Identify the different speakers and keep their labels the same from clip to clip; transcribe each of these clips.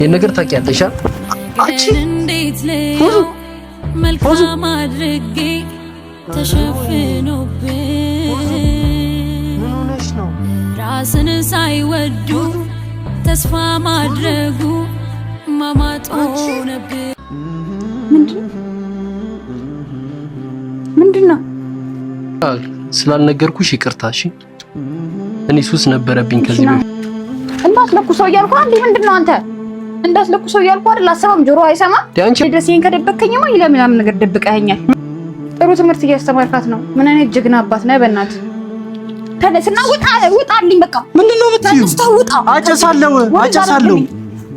Speaker 1: የነገር ታውቂያለሽ አንቺ መልካም አድርጌ ተሸፍኖብኝ ራስን ሳይወዱ ተስፋ ማድረጉ ማማጥ ሆነብኝ
Speaker 2: ምንድነው
Speaker 1: ስላልነገርኩሽ ይቅርታ እሺ እኔ ሱስ ነበረብኝ ከዚህ በፊት
Speaker 2: እንዳትለኩሰው እያልኩ አንዴ ምንድነው አንተ እንዳትለኩሰው እያልኩ አይደል አሰማም ጆሮ አይሰማ ድረስዬን ከደበከኝማ ይለምናም ነገር ደብቀኸኛል ጥሩ ትምህርት እያስተማርካት ነው ምን አይነት ጀግና አባት ነህ በእናትህ ተነስና ውጣልኝ በቃ
Speaker 3: ምንድነው የምትይው አጨሳለሁ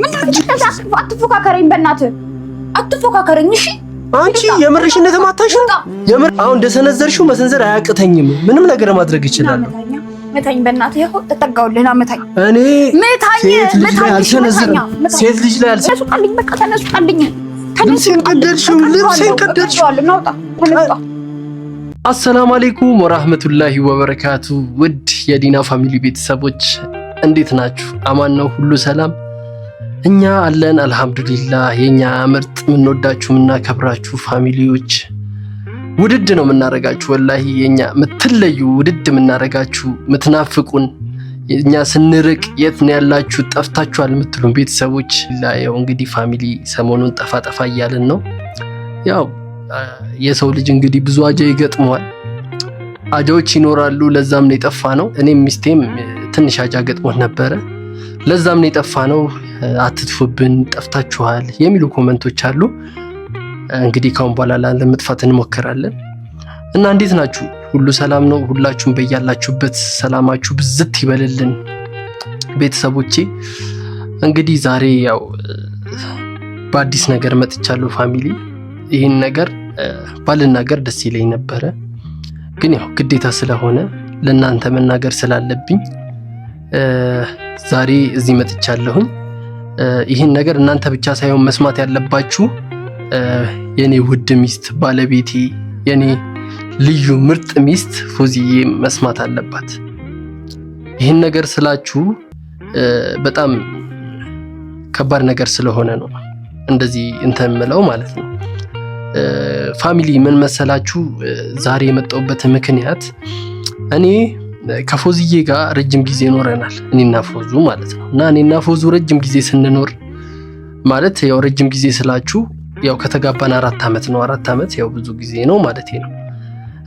Speaker 2: ምንድነው አትፎካከረኝ በእናትህ አትፎካከረኝ እሺ
Speaker 3: አንቺ የምርሽን ተማታሽ የምር አሁን እንደሰነዘርሽው መሰንዘር አያቅተኝም ምንም ነገር ማድረግ ይችላል
Speaker 2: መታኝ በእናትህ ይኸው ተጠጋውልህና መታኝ
Speaker 3: እኔ
Speaker 2: መታኝ
Speaker 3: ሴት ልጅ ላይ
Speaker 2: ተነሱልኝ በቃ ተነሱልኝ
Speaker 3: ልብሴን ቀደድሽው
Speaker 2: ናውጣ ተነስጣ
Speaker 1: አሰላሙ አለይኩም ወራህመቱላሂ ወበረካቱ ውድ የዲና ፋሚሊ ቤተሰቦች እንዴት ናችሁ አማን ነው ሁሉ ሰላም እኛ አለን አልহামዱሊላህ የኛ ምርጥ ምንወዳችሁና ከብራችሁ ፋሚሊዎች ውድድ ነው ምናረጋችሁ ወላሂ የኛ ምትለዩ ውድድ ምናረጋችሁ ምትናፍቁን እኛ ስንርቅ የት ነው ያላችሁ ጠፍታችኋል ምትሉን ቤተሰቦች ያው እንግዲህ ፋሚሊ ሰሞኑን ጠፋ እያልን ነው ያው የሰው ልጅ እንግዲህ ብዙ አጃ ይገጥመዋል አጃዎች ይኖራሉ ለዛም ነው የጠፋ ነው እኔም ሚስቴም ትንሽ አጃ ገጥሞን ነበር ለዛም ነው የጠፋ ነው አትጥፉብን ጠፍታችኋል የሚሉ ኮሜንቶች አሉ እንግዲህ ካሁን በኋላ ለመጥፋት እንሞክራለን እና እንዴት ናችሁ ሁሉ ሰላም ነው ሁላችሁም በያላችሁበት ሰላማችሁ ብዝት ይበልልን ቤተሰቦቼ እንግዲህ ዛሬ ያው በአዲስ ነገር መጥቻለሁ ፋሚሊ ይሄን ነገር ባልናገር ደስ ይለኝ ነበር ግን ያው ግዴታ ስለሆነ ለእናንተ መናገር ስላለብኝ ዛሬ እዚህ መጥቻለሁኝ ይሄን ነገር እናንተ ብቻ ሳይሆን መስማት ያለባችሁ የኔ ውድ ሚስት ባለቤቴ የኔ ልዩ ምርጥ ሚስት ፎዚዬ መስማት አለባት ይሄን ነገር ስላችሁ በጣም ከባድ ነገር ስለሆነ ነው እንደዚህ እንተምለው ማለት ነው ፋሚሊ ምን መሰላችሁ ዛሬ የመጣሁበት ምክንያት እኔ ከፎዚዬ ጋር ረጅም ጊዜ ኖረናል እኔና ፎዙ ማለት ነው እና እኔና ፎዙ ረጅም ጊዜ ስንኖር ማለት ያው ረጅም ጊዜ ስላችሁ ያው ከተጋባን 4 አመት ነው 4 አመት ያው ብዙ ጊዜ ነው ማለት ነው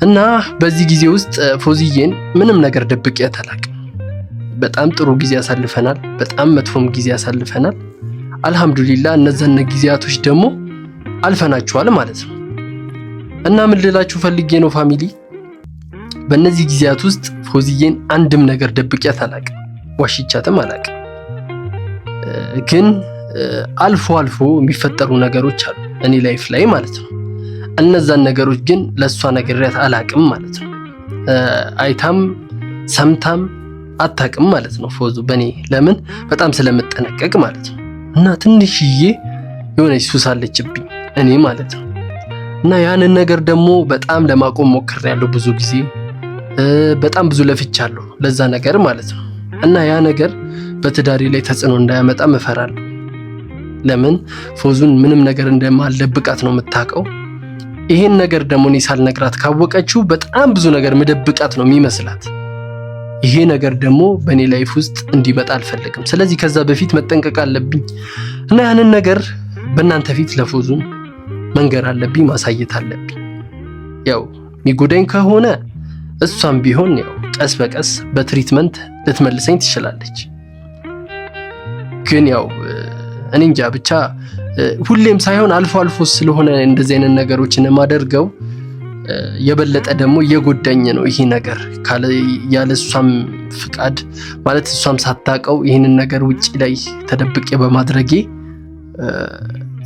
Speaker 1: እና በዚህ ጊዜ ውስጥ ፎዚዬን ምንም ነገር ደብቄያት አላውቅም በጣም ጥሩ ጊዜ ያሳልፈናል በጣም መጥፎም ጊዜ ያሳልፈናል አልহামዱሊላህ እነዛን ጊዜያቶች ደግሞ አልፈናቸዋል ማለት ነው እና ምን ልላችሁ ፈልጌ ነው ፋሚሊ በእነዚህ ጊዜያት ውስጥ ፎዚዬን አንድም ነገር ደብቄያት አላውቅም ዋሽቻትም አላውቅም ግን አልፎ የሚፈጠሩ ነገሮች አሉ እኔ ላይፍ ላይ ማለት ነው እነዛን ነገሮች ግን ለሷ ነገርያት አላውቅም ማለት ነው አይታም ሰምታም አታውቅም ማለት ነው ፎዙ በኔ ለምን በጣም ስለምጠነቀቅ ማለት ነው እና ትንሽዬ የሆነች ሱስ አለችብኝ እኔ ማለት ነው እና ያንን ነገር ደግሞ በጣም ለማቆም ሞክሬያለሁ ብዙ ጊዜ በጣም ብዙ ለፍቻለሁ ለዛ ነገር ማለት ነው እና ያ ነገር በትዳሪ ላይ ተጽዕኖ እንዳያመጣ መፈራለሁ ለምን ፎዙን ምንም ነገር እንደማልደብቃት ነው የምታውቀው ይሄን ነገር ደግሞ እኔ ሳልነግራት ካወቀችው በጣም ብዙ ነገር መደብቃት ነው የሚመስላት ይሄ ነገር ደግሞ በኔ ላይፍ ውስጥ እንዲመጣ አልፈልግም ስለዚህ ከዛ በፊት መጠንቀቅ አለብኝ እና ያንን ነገር በእናንተ ፊት ለፎዙ መንገር አለብኝ ማሳየት አለብኝ ያው ሚጎዳኝ ከሆነ እሷም ቢሆን ያው ቀስ በቀስ በትሪትመንት ልትመልሰኝ ትችላለች ግን ያው እኔ እንጃ ብቻ ሁሌም ሳይሆን አልፎ ስለሆነ እንደዚህ አይነት ነገሮችን ማደርገው የበለጠ ደግሞ እየጎዳኝ ነው ይሄ ነገር ያለሷም ፍቃድ ማለት እሷም ሳታቀው ይሄንን ነገር ውጪ ላይ ተደብቄ በማድረጌ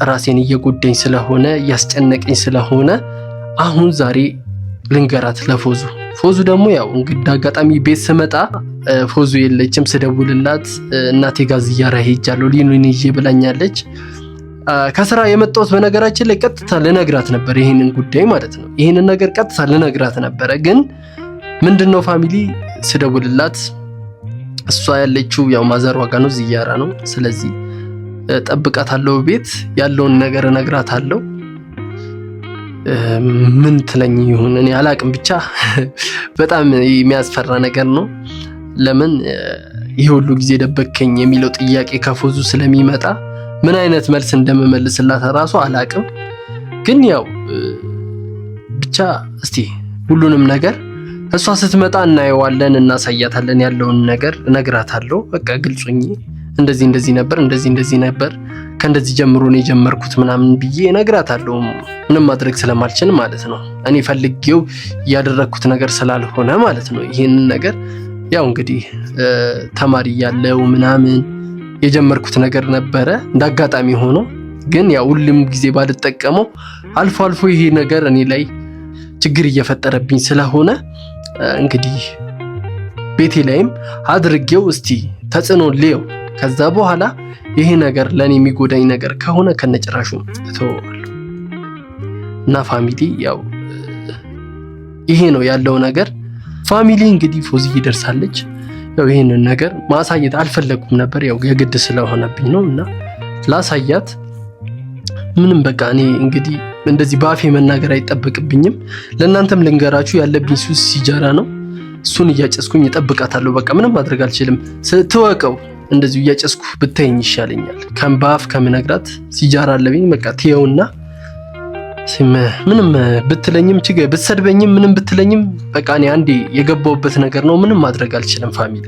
Speaker 1: ራሴን እየጎዳኝ ስለሆነ ያስጨነቀኝ ስለሆነ አሁን ዛሬ ልንገራት ለፎዙ ደግሞ ያው እንግዲህ አጋጣሚ ቤት ስመጣ ፎዙ የለችም ስደውልላት እናቴ ጋር ዝያራ ሄጃለሁ ሊኑን ይዤ ብላኛለች ከስራ የመጣሁት በነገራችን ላይ ቀጥታ ልነግራት ነበር ይሄንን ጉዳይ ማለት ነው ይሄንን ነገር ቀጥታ ልነግራት ነበር ግን ምንድነው ፋሚሊ ስደውልላት እሷ ያለችው ያው ማዘር ዋጋ ነው ዝያራ ነው ስለዚህ ጠብቃታለሁ። ቤት ያለውን ነገር እነግራታለሁ። ምን ትለኝ ይሁን እኔ አላቅም። ብቻ በጣም የሚያስፈራ ነገር ነው። ለምን ይሄ ሁሉ ጊዜ ደበከኝ የሚለው ጥያቄ ከፎዙ ስለሚመጣ ምን አይነት መልስ እንደምመልስላት ራሱ አላቅም። ግን ያው ብቻ እስቲ ሁሉንም ነገር እሷ ስትመጣ እናየዋለን፣ እናሳያታለን። ያለውን ነገር እነግራታለሁ። በቃ ግልጹኝ እንደዚህ ነበር ከእንደዚህ ጀምሮ ነው የጀመርኩት ምናምን ብዬ እነግራታለሁ። ምንም ማድረግ ስለማልችል ማለት ነው። እኔ ፈልጌው ያደረኩት ነገር ስላልሆነ ማለት ነው። ይሄንን ነገር ያው እንግዲህ ተማሪ ያለው ምናምን የጀመርኩት ነገር ነበረ። እንዳጋጣሚ ሆኖ ግን ያው ሁሉም ጊዜ ባልጠቀመው አልፎ አልፎ ይሄ ነገር እኔ ላይ ችግር እየፈጠረብኝ ስለሆነ እንግዲህ ቤቴ ላይም አድርጌው እስቲ ተጽዕኖ ሊየው። ከዛ በኋላ ይሄ ነገር ለኔ የሚጎዳኝ ነገር ከሆነ ከነጭራሹ እተወዋለሁ። እና ፋሚሊ ያው ይሄ ነው ያለው ነገር። ፋሚሊ እንግዲህ ፎዚዬ ደርሳለች። ያው ይሄንን ነገር ማሳየት አልፈለኩም ነበር፣ ያው የግድ ስለሆነብኝ ነው እና ላሳያት። ምንም በቃ እኔ እንግዲህ እንደዚህ ባፌ መናገር አይጠበቅብኝም። ለእናንተም ልንገራችሁ ያለብኝ ሱስ ሲጃራ ነው። እሱን እያጨስኩኝ እጠብቃታለሁ። በቃ ምንም ማድረግ አልችልም። ስትወቀው እንደዚህ እያጨስኩ ብታየኝ ይሻለኛል ባፍ ከምነግራት። ሲጃራ አለብኝ በቃ ትየውና ምንም ብትለኝም ብትሰድበኝም ምንም ብትለኝም በቃ እኔ አንዴ የገባውበት ነገር ነው። ምንም ማድረግ አልችልም። ፋሚሊ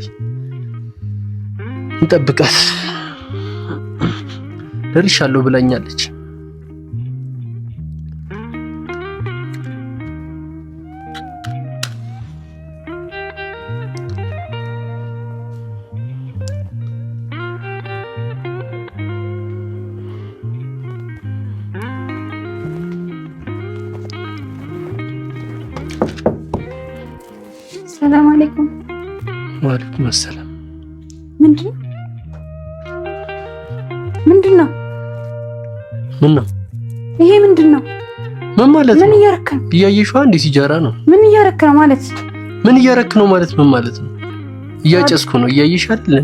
Speaker 1: እንጠብቃት። ደርሻለሁ ብላኛለች።
Speaker 2: ሰላም አለይኩም።
Speaker 1: ወአለይኩም ሰላም።
Speaker 2: ምንድነው? ይሄ ምንድነው?
Speaker 1: ምን ማለት ነው?
Speaker 2: ምን እያረክ ነው?
Speaker 1: እያየሽው አንዴ ሲጃራ ነው።
Speaker 2: ምን እያረክ ነው ማለት?
Speaker 1: ምን ማለት ነው? እያጨስኩ ነው። እያየሽ አይደል?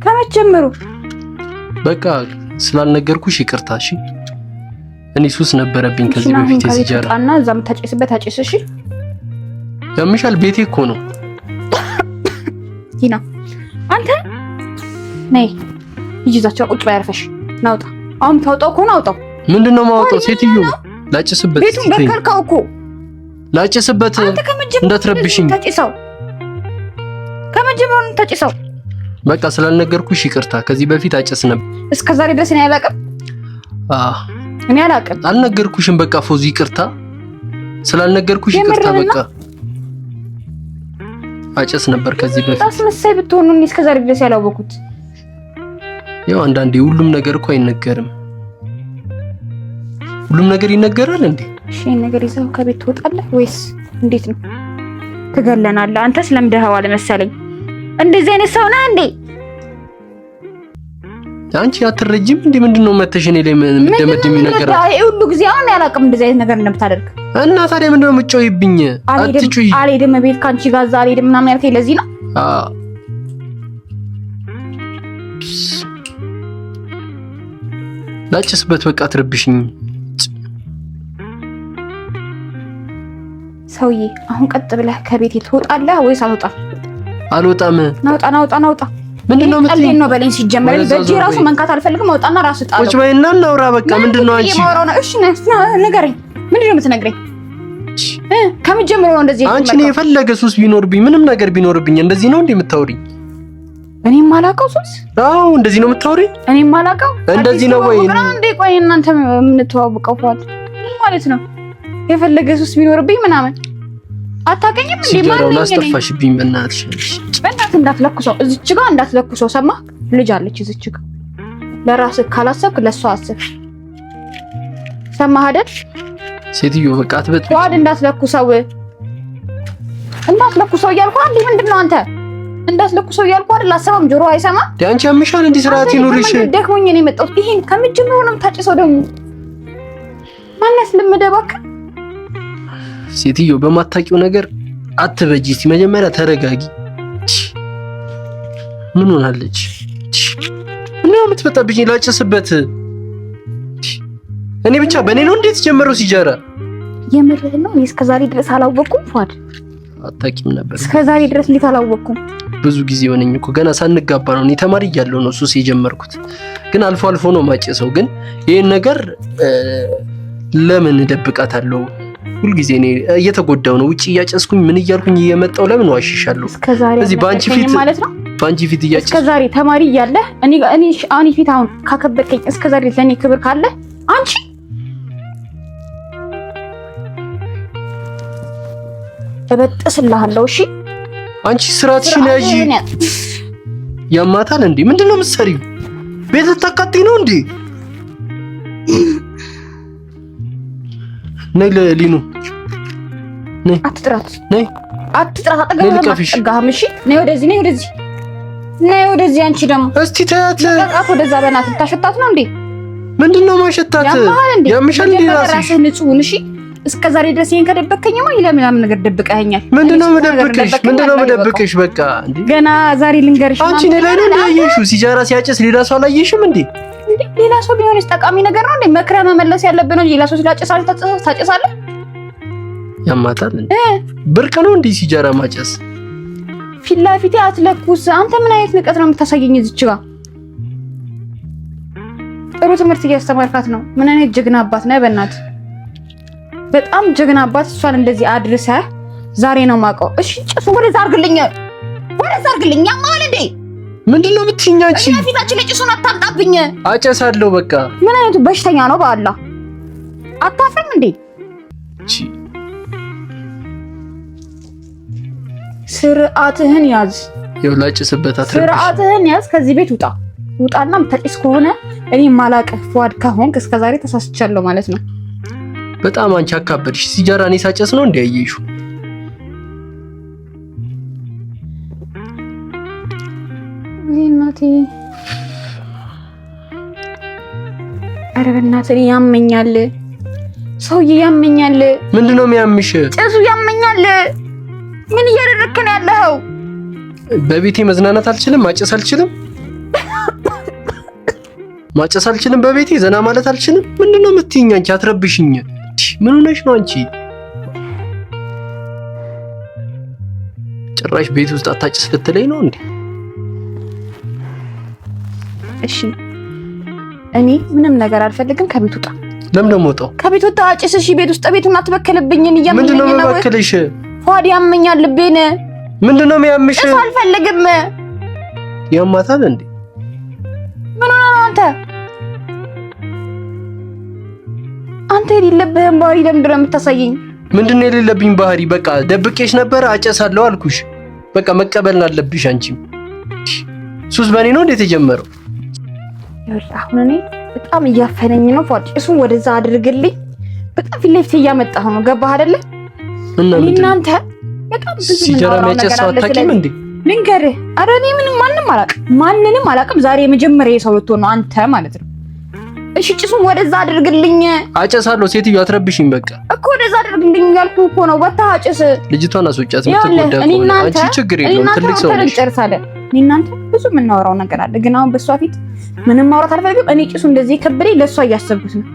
Speaker 2: ከመጀመሩ
Speaker 1: በቃ ስላልነገርኩሽ ይቅርታ። እሺ እኔ ሱስ ነበረብኝ ከዚህ በፊት ሲጃራ
Speaker 2: እና እዛም ታጨስበት አጨስ። እሺ
Speaker 1: ያምሻል። ቤቴ እኮ ነው።
Speaker 2: ቲና አንተ ነይ ይዛቸው ቁጭ ባያርፈሽ ናውጣ። አሁን ታውጣው እኮ ነው። አውጣው።
Speaker 1: ምንድነው ማውጣው? ሴትዮ ላጨስበት።
Speaker 2: ቤቱን በከልካው እኮ
Speaker 1: ላጨስበት። እንዳትረብሽኝ።
Speaker 2: ታጨሰው ከመጀመሩ ታጨሰው።
Speaker 1: በቃ ስላልነገርኩሽ ይቅርታ። ከዚህ በፊት አጨስ ነበር።
Speaker 2: እስከዛሬ ድረስ እኔ አላውቅም። እኔ አላውቅም።
Speaker 1: አልነገርኩሽም። በቃ ፎዚ ይቅርታ። ስላልነገርኩሽ ይቅርታ። በቃ አጨስ ነበር ከዚህ በፊት።
Speaker 2: አስመሳይ ብትሆኑ እኔ እስከዛሬ ድረስ ያላወኩት።
Speaker 1: ያው አንዳንዴ ሁሉም ነገር እኮ አይነገርም። ሁሉም ነገር ይነገራል እንዴ?
Speaker 2: እሺ ነገር ይዘው ከቤት ትወጣለህ ወይስ እንዴት ነው? ትገለናለህ። አንተ ስለምደሃዋል መሰለኝ። እንደዚህ አይነት ሰው ነህ እንዴ?
Speaker 1: አንቺ አትረጂም እንዴ? ምንድነው መተሽ እኔ ላይ ምደመድሚ ነገር?
Speaker 2: አይ ሁሉ ጊዜ አሁን ያላቅም እንደዚህ አይነት ነገር እንደምታደርግ
Speaker 1: እና ታዲያ ምንድነው የምትጮይብኝ? አትጮይ።
Speaker 2: አልሄድም ቤት ካንቺ ጋር ዛሬ አልሄድም ምናምን ያልከኝ ለዚህ ነው? ላጭስበት። በቃ አትረብሽኝ። ሰውዬ አሁን ቀጥ ብለህ ከቤት ትወጣለህ ወይስ አልወጣም?
Speaker 1: አልወጣም።
Speaker 2: ናውጣ።
Speaker 1: ምንድነው
Speaker 2: የምትለኝ? ነው በለኝ። ሲጀመር በእጄ ራሱ መንካት አልፈልግም። አውጣና ራስ ጣለው።
Speaker 1: ቁጭ በይና እናውራ። በቃ ምንድነው አንቺ?
Speaker 2: እሺ ንገረኝ። ምንድነው የምትነግረኝ? ከመጀመሩ ነው እንደዚህ?
Speaker 1: አንቺ ነው የፈለገ ሱስ ቢኖርብኝ ምንም ነገር ቢኖርብኝ እንደዚህ ነው እንዴ የምታወሪኝ?
Speaker 2: እኔም ማላውቀው ሱስ?
Speaker 1: አዎ እንደዚህ ነው የምታወሪኝ?
Speaker 2: እኔም ማላውቀው
Speaker 1: እንደዚህ ነው ወይ?
Speaker 2: እንዴ ቆይ እናንተ የምንተዋወቀው ማለት ነው? የፈለገ ሱስ ቢኖርብኝ ምናምን አታውቀኝም እንዴ? ማለት ነው
Speaker 1: አስጠፋሽብኝ። በእናትሽ
Speaker 2: እንዳትለኩሰው፣ እዚች ጋር እንዳትለኩሰው። ሰማህ? ልጅ አለች እዚች ጋር። ለራስህ ካላሰብክ ለሷ አስብ። ሰማህ አይደል?
Speaker 1: ሴትዮ በቃ አትበጥ።
Speaker 2: ጓድ እንዳትለኩሰው እያልኩ አንዴ። ምንድነው አንተ እንዳትለኩሰው እያልኩ አይደል? አሰማም ጆሮ አይሰማም።
Speaker 1: አንቺ አምሻል እንዴ? ስርዓት ይኑርሽ።
Speaker 2: ደክሞኝ ነው የመጣሁት። ይሄን ከመጀመሩ ነው የምታጭሰው ደግሞ። ማነስ ልምደባክ?
Speaker 1: ሴትዮ በማታውቂው ነገር አትበጂ። እስቲ መጀመሪያ ተረጋጊ። ምን ሆናለች?
Speaker 3: ምን ነው የምትመጣብኝ? ላጨስበት እኔ ብቻ በእኔ ነው እንዴት ጀመረው ሲጃራ?
Speaker 2: የምርህን ነው? እኔ እስከዛሬ ድረስ አላወቅኩም ፏድ።
Speaker 3: አታውቂም ነበር?
Speaker 2: እስከዛሬ ድረስ እንዴት አላወቅኩም?
Speaker 3: ብዙ ጊዜ ሆነኝ እኮ ገና ሳንጋባ ነው። እኔ ተማሪ እያለሁ ነው ሱስ የጀመርኩት። ግን አልፎ አልፎ ነው ማጨሰው። ግን ይሄን ነገር ለምን እደብቃታለሁ? ሁልጊዜ እኔ እየተጎዳው ነው። ውጪ እያጨስኩኝ ምን እያልኩኝ እየመጣው ለምን ዋሽሻለሁ? እዚህ ባንቺ ፊት ማለት ነው። ባንቺ ፊት እያጨስኩ
Speaker 2: እስከዛሬ ተማሪ እያለ እኔ ፊት አሁን ካከበድከኝ እስከዛሬ ለኔ ክብር ካለ አንቺ እበጥስልሃለሁ። እሺ
Speaker 3: አንቺ ስራትሽን ያዢ። ያማታል እንዴ? ምንድነው የምትሰሪው? ቤት ልታቃጥይ ነው እንዴ? ነይ ሊኑ ነይ።
Speaker 2: አትጥራት
Speaker 3: ነይ
Speaker 2: አትጥራት። አጠገብ እሺ ነይ ወደዚህ ነይ ወደዚህ ነይ ወደዚህ። አንቺ ደግሞ
Speaker 3: እስቲ ተያት።
Speaker 2: ለቃት ወደዛ በእናትህ ልታሸታት ነው እንዴ?
Speaker 3: ምንድነው ማሸታት? ያምሻል እንዴ? ራስሽ
Speaker 2: ንጹህ ነሽ። እስከዛሬ ድረስ ይሄን ከደበከኝማ ይለምናም ነገር ደብቀኸኛል።
Speaker 3: ምንድነው መደብቅሽ? በቃ እንዴ ገና
Speaker 2: ዛሬ ልንገርሽ።
Speaker 3: አንቺ ነይ ላይ ነው ያየሽው? ሲጃራ ሲያጨስ ሌላ ሰው አላየሽም እንዴ?
Speaker 2: ሌላ ሰው ቢሆንስ ጠቃሚ ነገር ነው እንዴ? መክረህ መመለስ ያለብን ነው። ሌላ ሰው ሲላጨሳል ታጨሳለህ?
Speaker 3: ያማታል እንዴ? ብርቅ ነው እንዴ ሲጃራ ማጨስ?
Speaker 2: ፊት ለፊቴ አትለኩስ። አንተ ምን አይነት ንቀት ነው የምታሳየኝ? እዚች ጋር ጥሩ ትምህርት እያስተማርካት ነው። ምን አይነት ጀግና አባት ነህ በእናትህ። በጣም ጀግና አባት። እሷን እንደዚህ አድርሰህ ዛሬ ነው ማውቀው። እሺ ጭሱ ወደዛ አድርግልኝ፣ ወደዛ አድርግልኝ። ያማል እንዴ?
Speaker 3: ምንድነው የምትይኝ አንቺ?
Speaker 2: እኔ ፊታችን ላይ ጭሱን አታምጣብኝ።
Speaker 3: አጨሳለሁ በቃ።
Speaker 2: ምን አይነቱ በሽተኛ ነው በአላህ። አታፍርም እንዴ?
Speaker 3: እሺ
Speaker 2: ስርዓትህን ያዝ።
Speaker 3: ይውላጭስበት አትረብሽ።
Speaker 2: ስርዓትህን ያዝ። ከዚህ ቤት ውጣ። ውጣና ምታጭስ ከሆነ እኔ ማላቀህ ፏድ ከሆንክ እስከዛሬ ተሳስቻለሁ ማለት ነው።
Speaker 3: በጣም አንቺ አካበድሽ። ሲጃራ እኔ ሳጨስ ነው እንዴ ያየሽው?
Speaker 2: እናቴ ኧረ በእናትህ ያመኛል። ሰውዬ ያመኛል።
Speaker 3: ምንድነው የሚያምሽ?
Speaker 2: ጭሱ ያመኛል። ምን እያደረግክ ነው ያለኸው?
Speaker 3: በቤቴ መዝናናት አልችልም? ማጨስ አልችልም? ማጨስ አልችልም? በቤቴ ዘና ማለት አልችልም? ምንድነው የምትይኝ አንቺ? አትረብሽኝ። ምን ሆነሽ ነው አንቺ? ጭራሽ ቤት ውስጥ አታጭስ ልትለኝ ነው እንዴ?
Speaker 2: እሺ እኔ ምንም ነገር አልፈልግም። ከቤት ውጣ።
Speaker 3: ለምን ደሞ ወጣው?
Speaker 2: ከቤት ውጣ። አጭስ። እሺ ቤት ውስጥ ቤቱን አትበከልብኝን።
Speaker 3: ምንድነው የምበከልሽ?
Speaker 2: ፏድ ያመኛል ልቤን።
Speaker 3: ምንድነው የሚያምሽ?
Speaker 2: እሱ አልፈልግም።
Speaker 3: ያማታል እንዴ?
Speaker 2: ምን ሆነ ነው አንተ? አንተ የሌለብህን ባህሪ ለምንድን ነው የምታሳየኝ?
Speaker 3: ምንድነው የሌለብኝ ባህሪ? በቃ ደብቄሽ ነበር አጨሳለሁ አልኩሽ። በቃ መቀበል አለብሽ አንቺም። ሱስ በኔ ነው እንዴት የጀመረው?
Speaker 2: አሁን እኔ በጣም እያፈነኝ ነው ፏድ። እሱን ወደዛ አድርግልኝ። በጣም ፊት ለፊት እያመጣህ ነው። ገባህ አይደለ? እናንተ በጣም ብዙ
Speaker 3: ሲጀራ የሚያጨሰው አታውቂም እንዴ?
Speaker 2: ልንገርህ። ኧረ እኔ ማንንም አላውቅም። ዛሬ የመጀመሪያ ሰው ልትሆን ነው አንተ ማለት ነው። እሺ ጭሱን ወደዛ አድርግልኝ።
Speaker 3: አጨሳለሁ። ሴትዮ አትረብሽኝ። በቃ
Speaker 2: እኮ ወደዛ አድርግልኝ ያልኩህ እኮ ነው። ወጣ አጭስ።
Speaker 3: ልጅቷን አስወጫት። የምትጎዳ ከሆነ አንቺ ችግር የለውም። ትልቅ ሰው ነሽ።
Speaker 2: እኔ እናንተ ብዙ የምናወራው ነገር አለ፣ ግን አሁን በሷ ፊት ምንም ማውራት አልፈልግም። እኔ ጭሱ እንደዚህ ከበደኝ ለሷ እያሰብኩት ነው።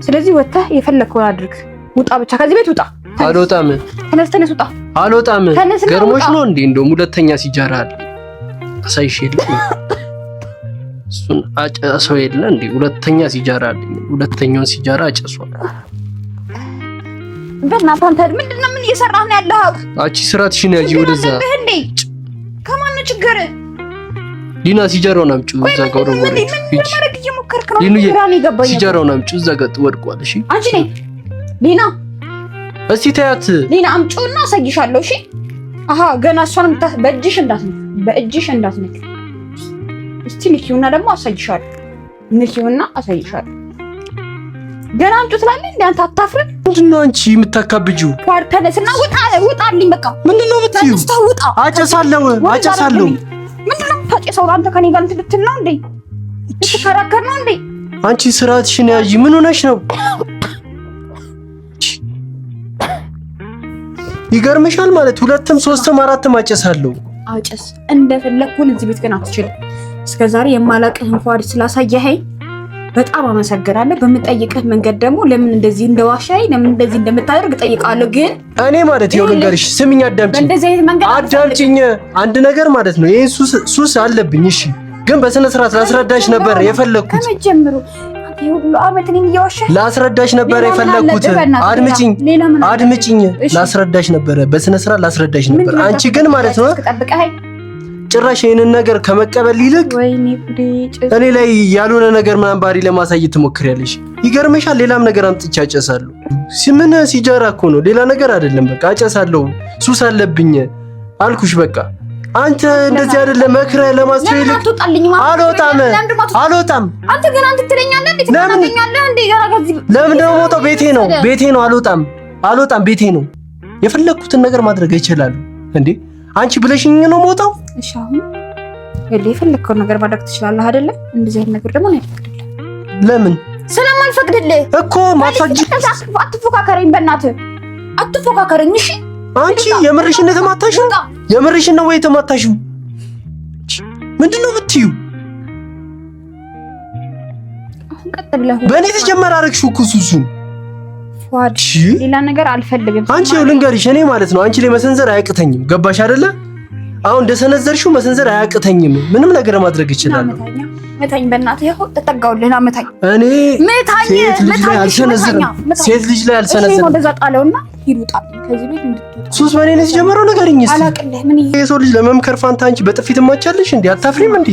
Speaker 2: ስለዚህ ወጣ የፈለከውን አድርግ። ውጣ፣ ብቻ ከዚህ ቤት ውጣ።
Speaker 3: አልወጣም።
Speaker 2: ተነስ ውጣ።
Speaker 3: አልወጣም። ገርሞሽ ነው እንዴ? እንደውም ሁለተኛ ሲጃራ አለ አሳይሽ የለ እሱን አጨሰው የለ እንዴ? ሁለተኛ ሲጃራ አለ። ሁለተኛውን ሲጃራ አጨሷል።
Speaker 2: በእናትህ አንተ ምንድነው? ምን እየሰራህ ነው ያለኸው?
Speaker 3: አንቺ ስራትሽን ያጂ ወደዛ።
Speaker 2: ከማን ነው ችግር?
Speaker 3: ሊና ሲጃራውን አምጪው እዛ ጋር ወደ
Speaker 2: ምን ማድረግ እየሞከርክ ነው? ግራን ይገባኝ።
Speaker 3: ሲጃራውን አምጪው እዛ ጋር ወድቋል። እሺ
Speaker 2: አንቺ ነኝ ሊና።
Speaker 3: እስቲ ታያት
Speaker 2: ሊና አምጪውና አሳይሻለሁ። እሺ አሃ ገና እሷን በእጅሽ እንዳትነክ። እስቲ ንኪውና ደግሞ አሳይሻለሁ። ንኪውና አሳይሻለሁ። ገና አምጪው ትላለህ እንዴ? አንተ አታፍርም?
Speaker 3: ምንድነው አንቺ የምታካብጂው?
Speaker 2: ኳር ተነስና ውጣልኝ። በቃ
Speaker 3: ምንድነው የምትይው? አጨሳለሁ።
Speaker 2: ምንድነው የምታጨሰው? አንተ ከኔ ጋር እንትን ልትል ነው እንዴ? ልትከራከር ነው እንዴ?
Speaker 3: አንቺ ስራትሽን ያዢ። ምን ሆነሽ ነው? ይገርምሻል ማለት 2ም 3ም 4ም አጨሳለሁ።
Speaker 2: አጨስ እንደፈለኩን እዚህ ቤት ግን አትችልም። እስከዛሬ የማላቅህን ፏድ ስላሳየኸኝ በጣም አመሰግናለሁ። በምጠይቅህ መንገድ ደግሞ ለምን እንደዚህ እንደዋሻይ ለምን እንደዚህ እንደምታደርግ ጠይቃለሁ። ግን
Speaker 3: እኔ ማለት ይኸው ልንገርሽ፣ ስሚኝ፣ አዳምጪኝ፣
Speaker 2: በእንደዚህ አይነት መንገድ
Speaker 3: አዳምጪኝ። አንድ ነገር ማለት ነው፣ ይሄ ሱስ አለብኝ። እሺ፣ ግን በስነ ስርዓት ላስረዳሽ ነበር የፈለኩት።
Speaker 2: ከመጀመሩ ሁሉ አመት እኔን እያዋሻህ
Speaker 3: ላስረዳሽ ነበር የፈለኩት። አድምጪኝ፣ ላስረዳሽ ነበር፣ በስነ ስርዓት ላስረዳሽ ነበር። አንቺ ግን ማለት ነው ጭራሽ ይሄንን ነገር ከመቀበል ይልቅ እኔ ላይ ያልሆነ ነገር ምናምን ባህሪ ለማሳየት ትሞክሪያለሽ። ይገርምሻል፣ ሌላም ነገር አምጥቼ አጨሳለሁ። ምን ሲጃራ እኮ ነው፣ ሌላ ነገር አይደለም። በቃ አጨሳለሁ፣ ሱስ አለብኝ አልኩሽ። በቃ አንተ እንደዚህ አይደለም መክረህ ለማስተው ይልቅ አልወጣም። አንተ ግን አንተ ትለኛለህ እንዴ? ትናገኛለህ እንዴ? ለምን ነው የምወጣው? ቤቴ ነው። አልወጣም፣ ቤቴ ነው። የፈለኩትን ነገር ማድረግ ይችላል እንዴ? አንቺ ብለሽኝ ነው የምወጣው።
Speaker 2: እሺ አሁን የፈለከውን ነገር ማድረግ ትችላለህ አይደለ? እንደዚህ አይነት ነገር ደግሞ ነው ያልፈቅድልህ።
Speaker 3: ለምን?
Speaker 2: ስለማልፈቅድልህ
Speaker 3: እኮ ማፈቅድ።
Speaker 2: አትፎካከረኝ፣ በእናትህ አትፎካከረኝ። እሺ
Speaker 3: አንቺ የምርሽን ነው የተማታሽው? የምርሽን ነው ወይ የተማታሽው? ምንድነው ብትዩ?
Speaker 2: አሁን ቀጥ ብለህ
Speaker 3: በእኔ ተጀመረ አረግሽው እኮ ሱሱን።
Speaker 2: ፏድ ሌላ ነገር አልፈልግም።
Speaker 3: አንቺ ይኸው ልንገርሽ፣ እኔ ማለት ነው አንቺ ላይ መሰንዘር አያቅተኝም። ገባሽ አይደለ? አሁን እንደሰነዘርሽው መሰንዘር አያቅተኝም። ምንም ነገር ማድረግ ይችላል።
Speaker 2: መታኝ፣ በእናትህ ይኸው ተጠጋውልህ። መታኝ፣
Speaker 3: እኔ
Speaker 2: መታኝ።
Speaker 3: ሴት ልጅ ላይ አልሰነዝርም።
Speaker 2: ወደዛ ጣለውና ይሩጣ ከዚህ ቤት እንድትወጣ።
Speaker 3: ሱስ በእኔ ነው የተጀመረው። ንገሪኝ እስኪ።
Speaker 2: አላቅልህ ምን
Speaker 3: የሰው ልጅ ለመምከር ፋንታ አንቺ በጥፊት ማቻለሽ እንዴ? አታፍሪም እንዴ?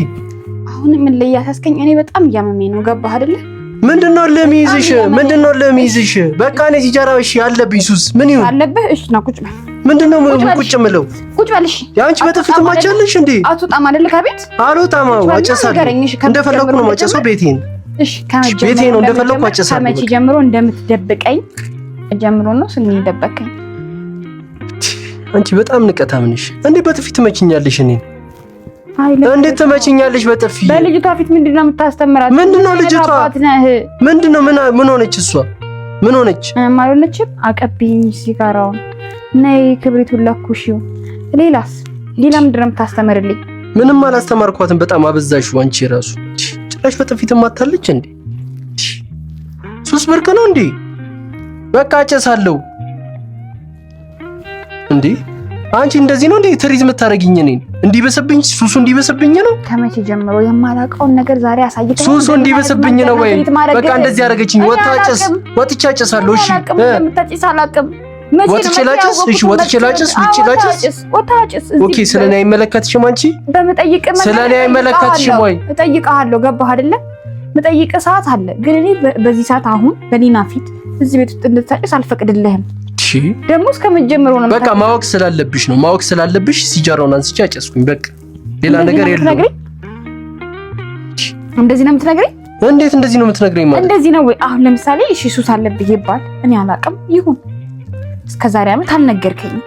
Speaker 2: አሁን ምን ላይ ያሳስከኝ? እኔ በጣም እያመመኝ ነው። ገባህ አይደለ?
Speaker 3: ምንድነው ለሚይዝሽ? በቃ እኔ ሲጃራ እሺ አለብኝ ሱስ። ምን ይሁን
Speaker 2: አለብህ? እሺ ና ቁጭ በል።
Speaker 3: ምንድነው ቁጭ የምለው?
Speaker 2: ቁጭ በል። እሺ
Speaker 3: አንቺ በጥፊት ማቻለሽ እንዴ?
Speaker 2: አትወጣም አይደለ ከቤት?
Speaker 3: አልወጣም። አጨሳለሁ፣ እንደፈለኩ ነው ማጨሰው። ቤቴ ነው።
Speaker 2: እሺ ቤቴ ነው፣ እንደፈለኩ አጨሳለሁ። ከመቼ ጀምሮ እንደምትደብቀኝ ጀምሮ ነው ስንኝ ደበቀኝ።
Speaker 3: አንቺ በጣም ንቀታም ነሽ። እንዴ በጥፊት ትመችኛለሽ? እኔን እንዴት ትመችኛለሽ በጥፊ?
Speaker 2: በልጅቷ ፊት ምንድነው የምታስተምራት?
Speaker 3: ምንድነው ልጅቷ? ምንድነው? ምን ሆነች እሷ? ምን ሆነች?
Speaker 2: አልሆነችም። አቀብኝ ሲጋራውን ነይ ክብሪቱን ለኩሽው። ሌላ ምንድነው የምታስተምርልኝ?
Speaker 3: ምንም አላስተማርኳትም። በጣም አበዛሽው አንቺ ራሱ። ጭራሽ በጥፊት ማታለች እንዴ? ሱስ ብርቅ ነው እንዴ? በቃ አጨሳለሁ እንዴ? አንቺ እንደዚህ ነው እንዴ ትሪዝ የምታረጊኝ? እኔን እንዲበሰብኝ ሱሱ እንዲበሰብኝ ነው?
Speaker 2: ከመቼ ጀምሮ የማላውቀውን ነገር ዛሬ አሳይተኝ።
Speaker 3: ሱሱ እንዲበሰብኝ ነው ወይ? በቃ እንደዚህ ያረገችኝ። ወጥቼ አጨሳለሁ። እሺ ወጥቼ ላጨስ? እሺ ወጥቼ ላጨስ? ውጪ ላጨስ? ኦኬ። ስለኔ አይመለከትሽም አንቺ? ስለኔ አይመለከትሽም ወይ?
Speaker 2: እጠይቅሃለሁ። ገባህ አይደለ? መጠይቅ ሰዓት አለ። ግን እኔ በዚህ ሰዓት አሁን በሊና ፊት እዚህ ቤት ውስጥ እንድታጨስ አልፈቅድልህም። ደግሞ እስከመጀመሩ ነው።
Speaker 3: በቃ ማወቅ ስላለብሽ ሲጃራውን አንስቼ አጨስኩኝ። በቃ ሌላ ነገር የለም።
Speaker 2: እንደዚህ ነው የምትነግረኝ?
Speaker 3: እንዴት እንደዚህ ነው የምትነግረኝ? ማለት
Speaker 2: እንደዚህ ነው ወይ? አሁን ለምሳሌ እሺ ሱስ አለብህ ይባል፣ እኔ አላቅም ይሁን። እስከዛሬ አመት አልነገርከኝም።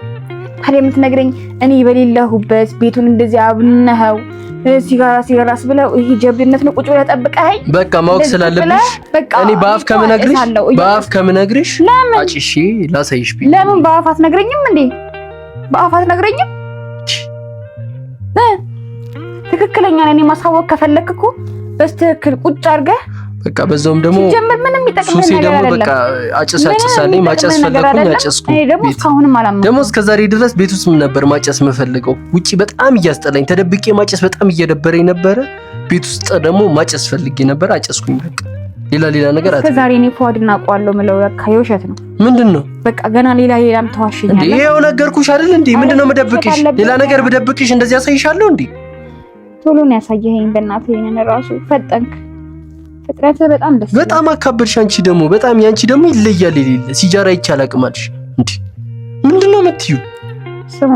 Speaker 2: ታዲያ የምትነግረኝ እኔ በሌለሁበት ቤቱን እንደዚህ አብነኸው ሲጋራስ ብለው ይሄ ጀብድነት ነው ቁጭ ብለህ ጠብቀኸኝ። በቃ
Speaker 3: ማወቅ ስላለብሽ እኔ በአፍ ከምነግርሽ አጭሺ ላሳይሽ ቢ
Speaker 2: ለምን በአፍ አትነግረኝም እንዴ? በአፍ አትነግረኝም? ትክክለኛ ነኝ ማሳወቅ ከፈለክ እኮ በስትክክል ቁጭ አድርገህ
Speaker 3: በቃ በዛውም ደግሞ
Speaker 2: ጀምር ምንም ይጠቅመኝ ነገር አይደለም።
Speaker 3: በቃ አጨሳለኝ ማጨስ ፈለኩኝ አጨስኩ። ደግሞ እስከዛሬ ድረስ ቤት ውስጥ ምን ነበር ማጨስ የምፈልገው? ውጪ በጣም እያስጠላኝ ተደብቄ ማጨስ በጣም እየደበረኝ ነበረ። ቤት ውስጥ ደግሞ ማጨስ ፈልጌ ነበር አጨስኩኝ። በቃ ሌላ ነገር አለ።
Speaker 2: እስከዛሬ እኔ ፏድና አውቀዋለሁ ምለው ለካ የውሸት ነው።
Speaker 3: ምንድነው?
Speaker 2: በቃ ገና ሌላም ተዋሽኛለህ
Speaker 3: እንዴ? ይሄው ነገርኩሽ አይደል እንዴ? ምንድነው መደብቅሽ? ሌላ ነገር ብደብቅሽ እንደዚህ ያሳይሻለሁ እንዴ?
Speaker 2: ቶሎ ነው ያሳየኸኝ። በእናትህ ይሄንን ራሱ ፈጠንክ። ፍጥረት በጣም
Speaker 3: አካበድሽ። አንቺ ደግሞ በጣም ያንቺ ደግሞ ይለያል። የሌለ ሲጃራ ይቻል አቅማልሽ እንዴ? ምንድነው የምትዩ?
Speaker 2: ስማ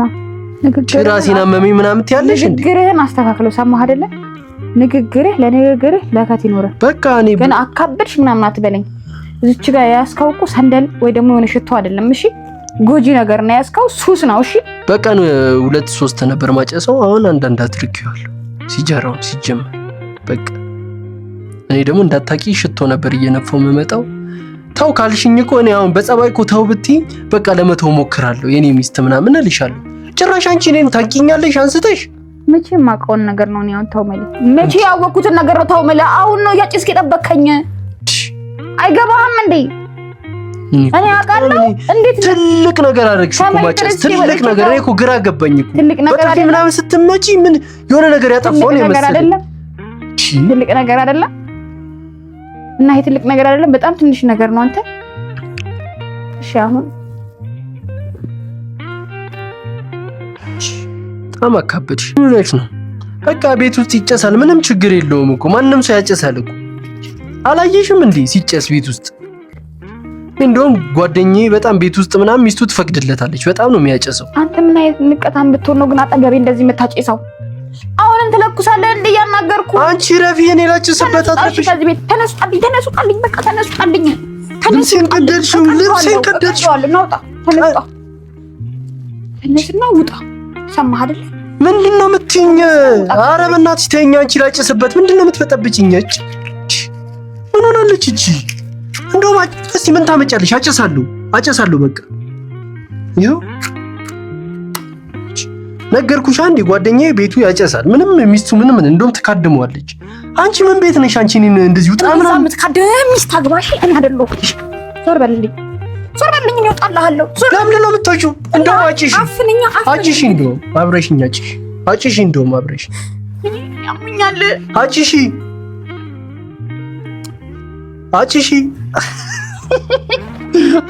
Speaker 2: ንግግርህ
Speaker 3: ራሴን አመመኝ ምናምን ትያለሽ እንዴ?
Speaker 2: ንግግርህን አስተካክለው ሰማህ አይደለ? ለንግግርህ ለከት ይኖርህ።
Speaker 3: በቃ እኔ
Speaker 2: ግን አካበድሽ ምናምን አትበለኝ። እዚች ጋር ያስከው እኮ ሰንደል ወይ ደግሞ የሆነ ሽቶ አይደለም። እሺ ጎጂ ነገር ነው ያስከው፣ ሱስ ነው። እሺ
Speaker 3: በቀን 2-3 ነበር ማጨሰው። አሁን አንዳንድ አድርጌዋለሁ ሲጃራውን ሲጀመር በቃ እኔ ደግሞ እንዳታቂ ሽቶ ነበር እየነፋው የምመጣው። ታው ካልሽኝ እኮ እኔ አሁን በጸባይ እኮ ታው ብትይ በቃ ለመተው ሞክራለሁ። የኔ ሚስት ምናምን እልሻለሁ። ጭራሽ አንቺ እኔን ታቂኛለሽ አንስተሽ
Speaker 2: መቼ የማውቀውን ነገር ነው ያው ተው ማለት መቼ ያወኩትን ነገር ነው ተው ማለት አሁን ነው ያጭስክ የጠበከኝ አይገባህም እንዴ እኔ አውቃለሁ እንዴት
Speaker 3: ትልቅ ነገር አደረግሽ እኮ ማጨስ ትልቅ ነገር እኔ እኮ ግራ ገባኝ እኮ
Speaker 2: ትልቅ ነገር አይደለም
Speaker 3: ምናምን ስትመጪ ምን የሆነ ነገር ያጠፋው ነው መሰለኝ
Speaker 2: ትልቅ ነገር አይደለም እና ይሄ ትልቅ ነገር አይደለም በጣም ትንሽ ነገር ነው አንተ እሺ አሁን
Speaker 3: አማካበድሽ ምን ነው በቃ ቤት ውስጥ ይጨሳል ምንም ችግር የለውም እኮ ማንንም ሰው ያጨሳል እኮ አላየሽም እንዴ ሲጨስ ቤት ውስጥ እንደውም ጓደኛዬ በጣም ቤት ውስጥ ምናምን ሚስቱ ትፈቅድለታለች በጣም ነው የሚያጨሰው
Speaker 2: አንተ ምን አይነት ንቀታም ብትሆን ነው ግን አጠገቤ እንደዚህ መታጨሰው አሁንም ትለኩሳለህ እንዴ ያናገርኩ
Speaker 3: አንቺ ረፊ እኔ ላጭስበት አጥፍሽ
Speaker 2: ከዚህ ቤት ተነሱጣልኝ በቃ ተነሱጣልኝ
Speaker 3: ልብሴን ቀደድሽው
Speaker 2: ናውጣ ተነስና ውጣ ሰማህ አይደል
Speaker 3: ምንድነው የምትይኝ ኧረ በእናትሽ ተይኝ አንቺ ላጭስበት ምንድነው የምትፈጠብጭኝ ምን ሆናለች እቺ እንደውም እስቲ ምን ታመጫለሽ አጨሳለሁ በቃ ይኸው ነገርኩሽ አንዴ ጓደኛዬ ቤቱ ያጨሳል ምንም ሚስቱ ምንም እንደውም ትካድመዋለች አንቺ ምን ቤት ነሽ አንቺ እኔን እንደዚህ ውጣ ምናምን
Speaker 2: የምትካድም ሚስት አግባሽ እኔ አይደለሁ ዞር በልልኝ ነው ጣላሃለሁ
Speaker 3: ለምን ነው የምትወጪው እንደውም አጭሽ እንደውም አብረሽኝ አጭሽ እንደውም አብረሽ
Speaker 2: ያሙኛል
Speaker 3: አጭሽ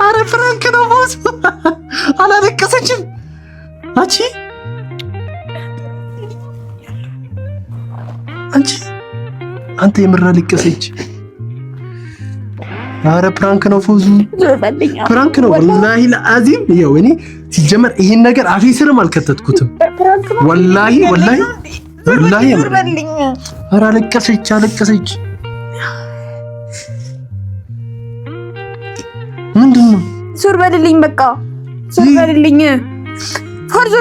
Speaker 3: አረ ፍራንክ ነው ቦስ አላለቀሰችም አንተ የምራ ልቀሰች አረ ፕራንክ ነው ፎዙ ፕራንክ ነው ወላሂ ለአዚም ያው እኔ ሲጀመር ይሄን ነገር አፌ ስርም አልከተትኩትም ወላሂ አረ አለቀሰች ምንድነው
Speaker 2: ዞር በልልኝ በቃ ዞር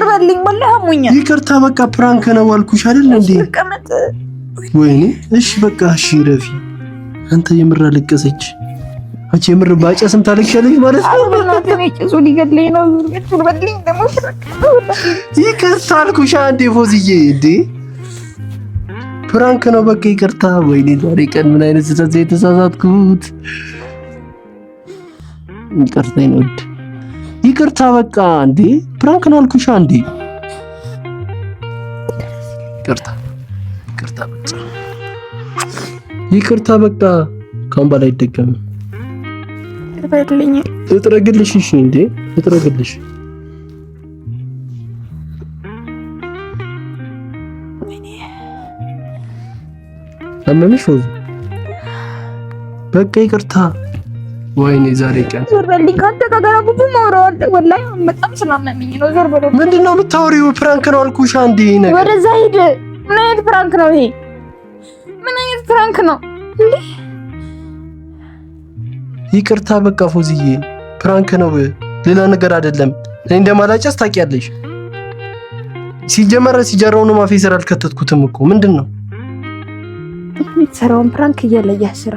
Speaker 2: በልልኝ ወላሂ አሞኛ
Speaker 3: ይቅርታ በቃ ፕራንክ ነው አልኩሽ አይደል እንዴ ወይኔ እሺ በቃ እሺ ረፊ አንተ የምር አለቀሰች አንቺ የምር ባጨስም ታለቅሻለሽ ማለት ነው
Speaker 2: ጭሱ ሊገድለኝ ነው ዞር በልልኝ ደሞ
Speaker 3: ይቅርታ አልኩሽ አንዴ ፎዝዬ እንዴ ፕራንክ ነው በቃ ይቅርታ ወይኔ ዛሬ ቀን ምን አይነት ስህተት የተሳሳትኩት ይቅርታ በቃ እንዴ ፕራንክ ነው አልኩሽ አንዴ ይቅርታ በቃ ካሁን በላይ አይደገምም እጥረግልሽ እሺ እንዴ እጥረግልሽ አመመሽ በቃ ይቅርታ ወይኔ ዛሬ ቀን
Speaker 2: ዞር በልኝ ካንተ ጋር ብዙ ማውራው ወላሂ በጣም ስላመመኝ ነው ዞር በለው
Speaker 3: ምንድነው የምታወሪው ፕራንክ ነው አልኩሽ አንዴ ነገር
Speaker 2: ወደዛ ሂድ ምን አይነት ፕራንክ ነው ይሄ ምን አይነት ፕራንክ ነው እንዴ
Speaker 3: ይቅርታ በቃ ፎዝዬ ፕራንክ ነው ሌላ ነገር አይደለም እኔ እንደማላጨስ ታውቂያለሽ ሲጀራው ነው ማፌሰር አልከተትኩትም እኮ ምንድነው
Speaker 2: ሰራውን ፕራንክ እየለየህ ስራ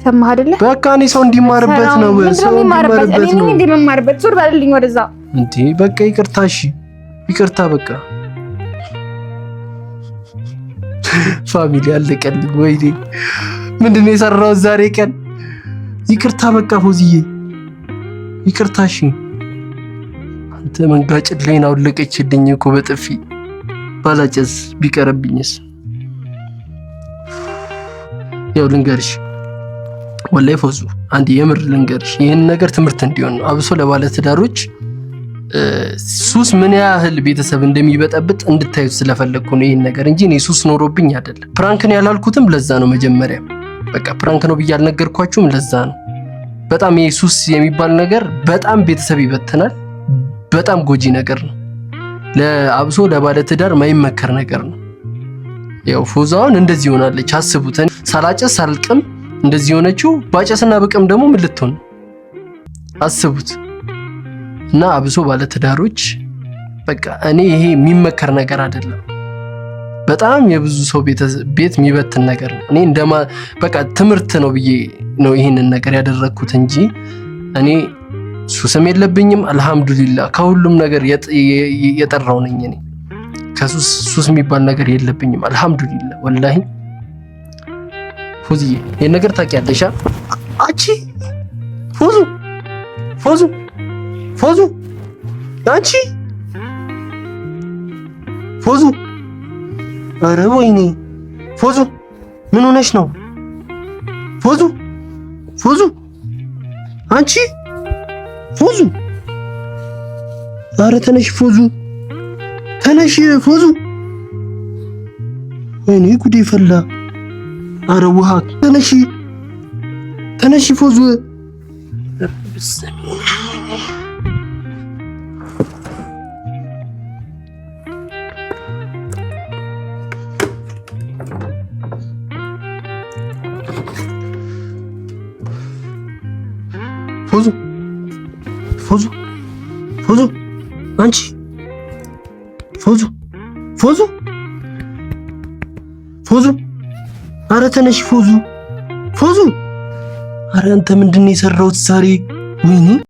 Speaker 2: ሰማህ አይደለ
Speaker 3: በቃ እኔ ሰው እንዲማርበት ነው ሰው እንዲማርበት ነው
Speaker 2: እንዴ መማርበት ዞር በልልኝ ወደዛ
Speaker 3: እንዴ በቃ ይቅርታ እሺ ይቅርታ በቃ ፋሚሊ አለቀልኝ ወይኔ ምንድነው የሰራው ዛሬ ቀን ይቅርታ በቃ ፎዝዬ ይቅርታ እሺ አንተ መንጋጭት ላይ ነው ለቀችልኝ እኮ በጥፊ ባላጨስ ቢቀርብኝስ ያው ልንገርሽ ወላሂ ፎዙ አንድ የምር ልንገርሽ ይሄን ነገር ትምህርት እንዲሆን ነው አብሶ ለባለ ትዳሮች ሱስ ምን ያህል ቤተሰብ እንደሚበጠብጥ እንድታዩት ስለፈለኩ ነው ይሄን ነገር እንጂ እኔ ሱስ ኖሮብኝ አይደለም ፕራንክ ነው ያላልኩትም ለዛ ነው መጀመሪያ በቃ ፕራንክ ነው ብዬ አልነገርኳችሁም ለዛ ነው በጣም ይሄ ሱስ የሚባል ነገር በጣም ቤተሰብ ይበትናል በጣም ጎጂ ነገር ነው ለአብሶ ለባለ ትዳር ማይመከር ነገር ነው ያው ፎዛውን እንደዚህ ሆናለች አስቡት ሳላጨስ ሳልቅም እንደዚህ ሆነችው ባጨስና በቅም ደግሞ ምን ልትሆን አስቡት እና አብሶ ባለ ትዳሮች በቃ እኔ ይሄ የሚመከር ነገር አይደለም በጣም የብዙ ሰው ቤት የሚበትን ነገር ነው እኔ በቃ ትምህርት ነው ብዬ ነው ይሄንን ነገር ያደረኩት እንጂ እኔ ሱስም የለብኝም አልহামዱሊላህ ከሁሉም ነገር የጠራው ነኝ እኔ ከሱስ የሚባል ነገር የለብኝም። አልሐምዱሊላህ ወላሂ። ፎዚዬ ይሄን ነገር ታውቂያለሽ? አቺ ፎዙ አንቺ ፎዙ፣ ኧረ ወይኔ ፎዙ ምን ሆነሽ ነው? ፎዙ አንቺ ፎዙ፣ ኧረ ተነሽ ፎዙ፣ ተነሽ ፎዙ። ወይኔ ጉዴ ፈላ። ኧረ ውሃ፣ ተነሽ ፎዙ። ፎዙ አንቺ ፎዙ፣ ኧረ ተነሽ ፎዙ። ኧረ አንተ ምንድን ነው የሰራሁት ዛሬ? ወይኔ